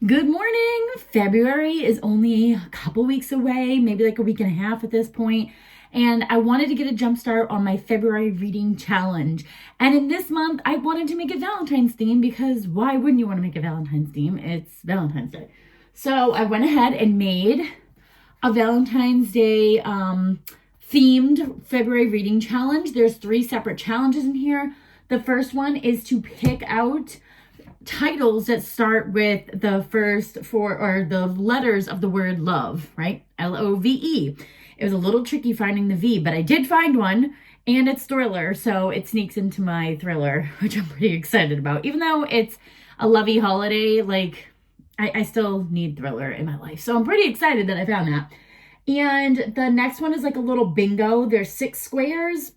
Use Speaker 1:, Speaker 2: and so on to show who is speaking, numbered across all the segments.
Speaker 1: Good morning. February is only a couple weeks away, maybe like a week and a half at this point. And I wanted to get a jump start on my February reading challenge. And in this month, I wanted to make a Valentine's theme because why wouldn't you want to make a Valentine's theme? It's Valentine's Day. So I went ahead and made a Valentine's Day themed February reading challenge. There's 3 separate challenges in here. The first one is to pick out titles that start with the first 4 or the letters of the word love, right? Love. It was a little tricky finding the V, but I did find one, and it's thriller, so it sneaks into my thriller, which I'm pretty excited about. Even though it's a lovey holiday, like I still need thriller in my life. So I'm pretty excited that I found that. And the next one is like a little bingo. There's 6 squares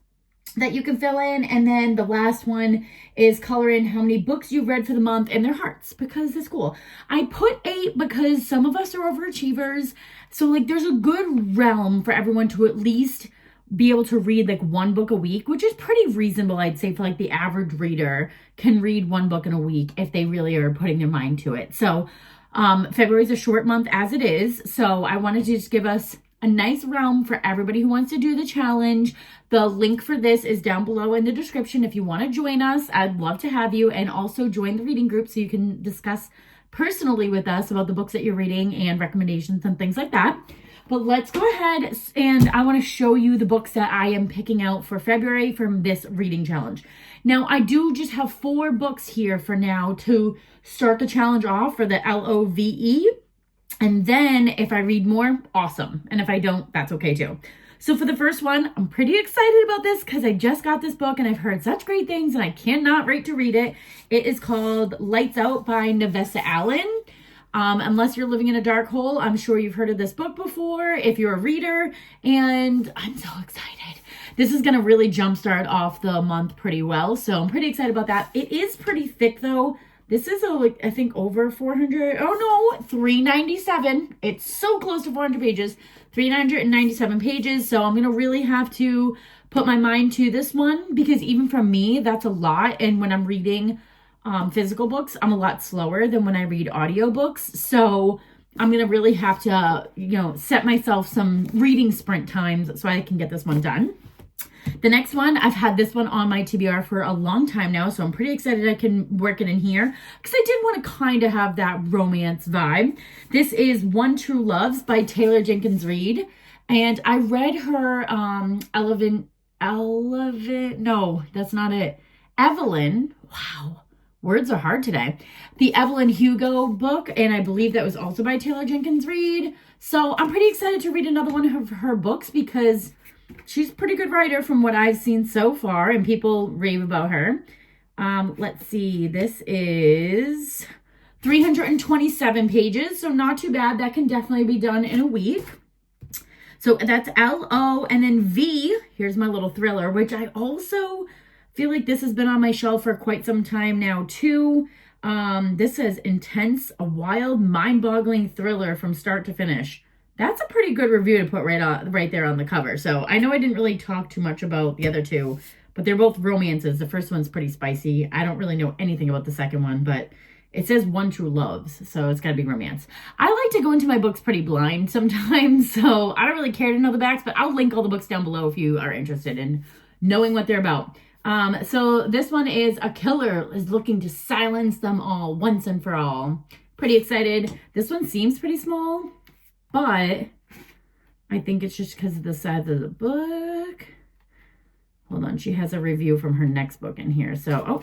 Speaker 1: that you can fill in, and then the last one is color in how many books you've read for the month and their hearts, because it's cool. I put 8 because some of us are overachievers, so like there's a good realm for everyone to at least be able to read like 1 book a week, which is pretty reasonable. I'd say for like the average reader can read 1 book in a week if they really are putting their mind to it. So February is a short month as it is, so I wanted to just give us a nice realm for everybody who wants to do the challenge. The link for this is down below in the description. If you want to join us, I'd love to have you, and also join the reading group so you can discuss personally with us about the books that you're reading and recommendations and things like that. But let's go ahead, and I want to show you the books that I am picking out for February from this reading challenge. Now, I do just have 4 books here for now to start the challenge off for the LOVE. And then if I read more, awesome. And if I don't, that's okay too. So for the first one, I'm pretty excited about this because I just got this book and I've heard such great things and I cannot wait to read it. It is called Lights Out by Nevessa Allen. Unless you're living in a dark hole, I'm sure you've heard of this book before if you're a reader, and I'm so excited. This is going to really jumpstart off the month pretty well, so I'm pretty excited about that. It is pretty thick though. This is like I think over 400, 397. It's so close to 400 pages, 397 pages. So I'm going to really have to put my mind to this one because even for me, that's a lot. And when I'm reading physical books, I'm a lot slower than when I read audiobooks. So I'm going to really have to, set myself some reading sprint times so I can get this one done. The next one, I've had this one on my TBR for a long time now, so I'm pretty excited I can work it in here because I did want to kind of have that romance vibe. This is One True Loves by Taylor Jenkins Reid, and I read her no, that's not it. Evelyn, wow, words are hard today. The Evelyn Hugo book, and I believe that was also by Taylor Jenkins Reid. So I'm pretty excited to read another one of her books because she's a pretty good writer from what I've seen so far, and people rave about her. Let's see. This is 327 pages, so not too bad. That can definitely be done in a week. So that's LO, and then V, here's my little thriller, which I also feel like this has been on my shelf for quite some time now, too. This says intense, a wild, mind-boggling thriller from start to finish. That's a pretty good review to put right there on the cover. So I know I didn't really talk too much about the other 2, but they're both romances. The first one's pretty spicy. I don't really know anything about the second one, but it says One True Loves, so it's got to be romance. I like to go into my books pretty blind sometimes, so I don't really care to know the backs, but I'll link all the books down below if you are interested in knowing what they're about. So this one is A Killer is Looking to Silence Them All Once and for All. Pretty excited. This one seems pretty small, but I think it's just because of the size of the book. Hold on. She has a review from her next book in here. So,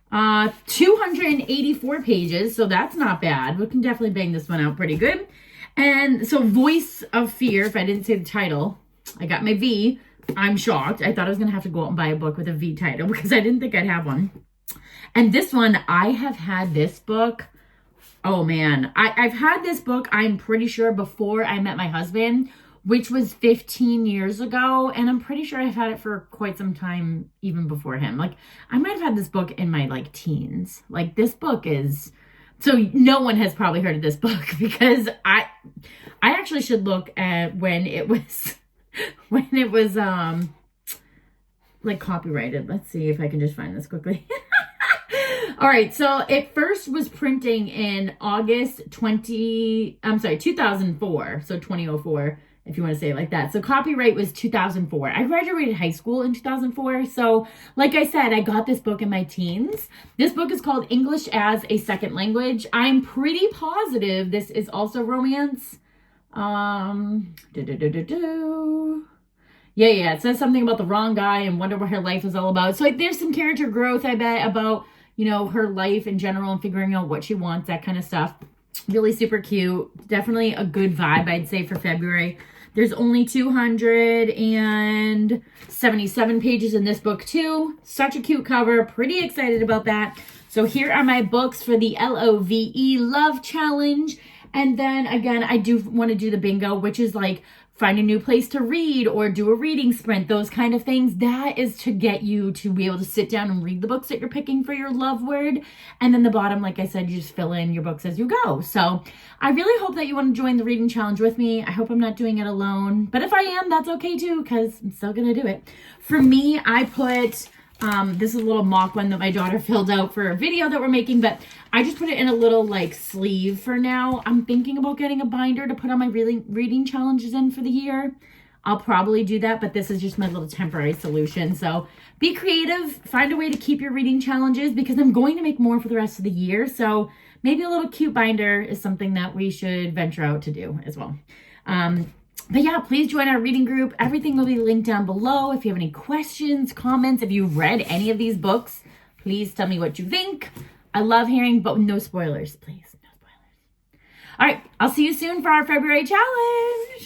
Speaker 1: 284 pages. So that's not bad. We can definitely bang this one out pretty good. And so Voice of Fear, if I didn't say the title, I got my V. I'm shocked. I thought I was going to have to go out and buy a book with a V title because I didn't think I'd have one. And this one, I have had this book. Oh man, I've had this book, I'm pretty sure, before I met my husband, which was 15 years ago. And I'm pretty sure I've had it for quite some time even before him. Like, I might have had this book in my teens. Like, this book is, so no one has probably heard of this book because I actually should look at when it was, copyrighted. Let's see if I can just find this quickly. All right, so it first was printing in August 2004, so 2004, if you want to say it like that. So copyright was 2004. I graduated high school in 2004, so like I said, I got this book in my teens. This book is called English as a Second Language. I'm pretty positive this is also romance. Yeah, it says something about the wrong guy and wonder what her life is all about. So like there's some character growth, I bet, about, you know, her life in general and figuring out what she wants, that kind of stuff. Really super cute. Definitely a good vibe, I'd say, for February. There's only 277 pages in this book too. Such a cute cover. Pretty excited about that. So here are my books for the LOVE Love Challenge. And then again, I do want to do the bingo, which is like find a new place to read or do a reading sprint, those kind of things. That is to get you to be able to sit down and read the books that you're picking for your love word. And then the bottom, like I said, you just fill in your books as you go. So I really hope that you want to join the reading challenge with me. I hope I'm not doing it alone. But if I am, that's okay too, because I'm still going to do it. For me, I put... this is a little mock one that my daughter filled out for a video that we're making, but I just put it in a little like sleeve for now. I'm thinking about getting a binder to put on my reading challenges in for the year. I'll probably do that, but this is just my little temporary solution. So be creative, find a way to keep your reading challenges because I'm going to make more for the rest of the year. So maybe a little cute binder is something that we should venture out to do as well. But yeah, please join our reading group. Everything will be linked down below. If you have any questions, comments, if you've read any of these books, please tell me what you think. I love hearing, but no spoilers, please. No spoilers. All right, I'll see you soon for our February challenge.